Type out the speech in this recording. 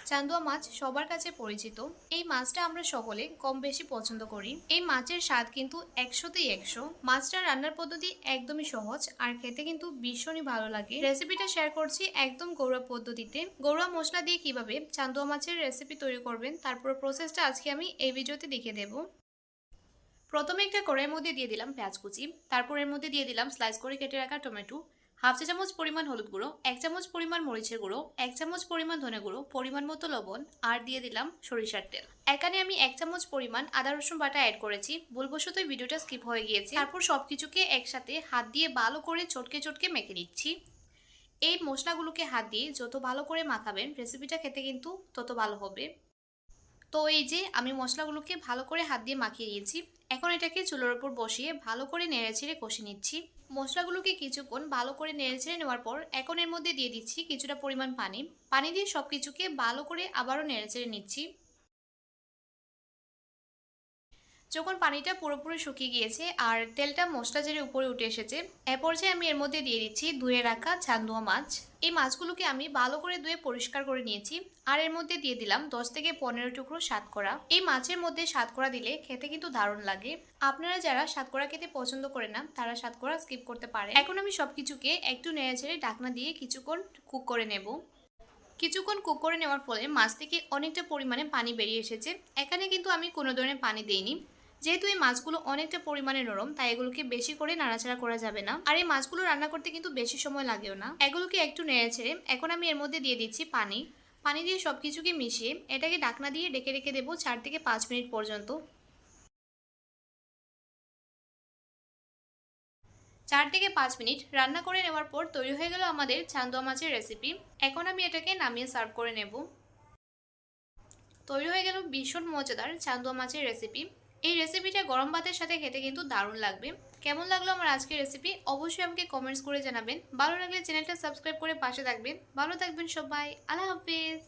চান্দুয়া মাছ সবার কাছে পরিচিত। এই মাছটা আমরা সকলে কম বেশি পছন্দ করি। এই মাছের স্বাদ কিন্তু ১০০তেই ১০০। মাছটা রান্নার পদ্ধতি একদমই সহজ আর খেতে কিন্তু ভীষণই ভালো লাগে। রেসিপিটা শেয়ার করছি একদম ঘরোয়া পদ্ধতিতে। ঘরোয়া মশলা দিয়ে কিভাবে চান্দুয়া মাছের রেসিপি তৈরি করবেন তার পুরো প্রসেসটা আজকে আমি এই ভিডিওতে দেখিয়ে দেব। প্রথমে একটা কড়াইয়ের মধ্যে দিয়ে দিলাম পেঁয়াজ কুচি, তারপর এর মধ্যে দিয়ে দিলাম স্লাইস করে কেটে রাখা টমেটো, হাফ চা চামচ পরিমাণ হলুদ গুঁড়ো, ১ চামচ পরিমাণ মরিচের গুঁড়ো, ১ চামচ পরিমাণ ধনে গুঁড়ো, পরিমাণ মতো লবণ আর দিয়ে দিলাম সরিষার তেল। এখানে আমি ১ চামচ পরিমাণ আদা রসুন বাটা অ্যাড করেছি, ভুলবশত ভিডিওটা স্কিপ হয়ে গিয়েছে। তারপর সবকিছুকে একসাথে হাত দিয়ে ভালো করে চটকে চটকে মেখে নিচ্ছি। এই মশলাগুলোকে হাত দিয়ে যত ভালো করে মাখাবেন রেসিপিটা খেতে কিন্তু তত ভালো হবে। তো এই যে আমি মশলাগুলোকে ভালো করে হাত দিয়ে মাখিয়ে নিয়েছি। এখন এটাকে চুলার উপর বসিয়ে ভালো করে নেড়েচেড়ে কষে নিচ্ছি। মশলাগুলোকে কিছুক্ষণ ভালো করে নেড়েচেড়ে নেওয়ার পর এখন এর মধ্যে দিয়ে দিচ্ছি কিছুটা পরিমাণ পানি। পানি দিয়ে সবকিছুকে ভালো করে আবারও নেড়েচেড়ে নিচ্ছি। যখন পানিটা পুরোপুরি শুকিয়ে গিয়েছে আর তেলটা মশলা ঝেড়ে উপরে উঠে এসেছে, এ পর্যায়ে আমি এর মধ্যে দিয়ে দিচ্ছি ধুয়ে রাখা চান্দুয়া মাছ। এই মাছগুলোকে আমি ভালো করে ধুয়ে পরিষ্কার করে নিয়েছি আর এর মধ্যে দিয়ে দিলাম ১০ থেকে ১৫ টুকরো সাতকরা। এই মাছের মধ্যে সাতকরা দিলে খেতে কিন্তু দারুণ লাগে। আপনারা যারা সাতকরা খেতে পছন্দ করে না তারা সাতকরা স্কিপ করতে পারে। এখন আমি সবকিছুকে একটু নেড়েচেড়ে ঢাকনা দিয়ে কিছুক্ষণ কুক করে নেব। কিছুক্ষণ কুক করে নেওয়ার ফলে মাছ থেকে অনেকটা পরিমাণে পানি বেরিয়ে এসেছে। এখানে কিন্তু আমি কোনো ধরনের পানি দেইনি। যেহেতু এই মাছগুলো অনেকটা পরিমাণে নরম তাই এগুলোকে বেশি করে নাড়াচাড়া করা যাবে না। আর এই মাছগুলো রান্না করতে কিন্তু বেশি সময় লাগেও না। এগুলোকে একটু নেড়েছেড়ে এখন আমি এর মধ্যে দিয়ে দিচ্ছি পানি। পানি দিয়ে সবকিছুকে মিশিয়ে এটাকে ঢাকনা দিয়ে ঢেকে রেখে দেবো ৪ থেকে ৫ মিনিট পর্যন্ত। ৪ থেকে ৫ মিনিট রান্না করে নেওয়ার পর তৈরি হয়ে গেল আমাদের চান্দুয়া মাছের রেসিপি। এখন আমি এটাকে নামিয়ে সার্ভ করে নেব। তৈরি হয়ে গেল ভীষণ মজাদার চান্দুয়া মাছের রেসিপি। এই রেসিপিটা গরম ভাতের সাথে খেতে কিন্তু দারুণ লাগবে। কেমন লাগলো আমার আজকের রেসিপি অবশ্যই আমাকে কমেন্টস করে জানাবেন। ভালো লাগলে চ্যানেলটা সাবস্ক্রাইব করে পাশে থাকবেন। ভালো থাকবেন সবাই, আল্লাহ হাফিজ।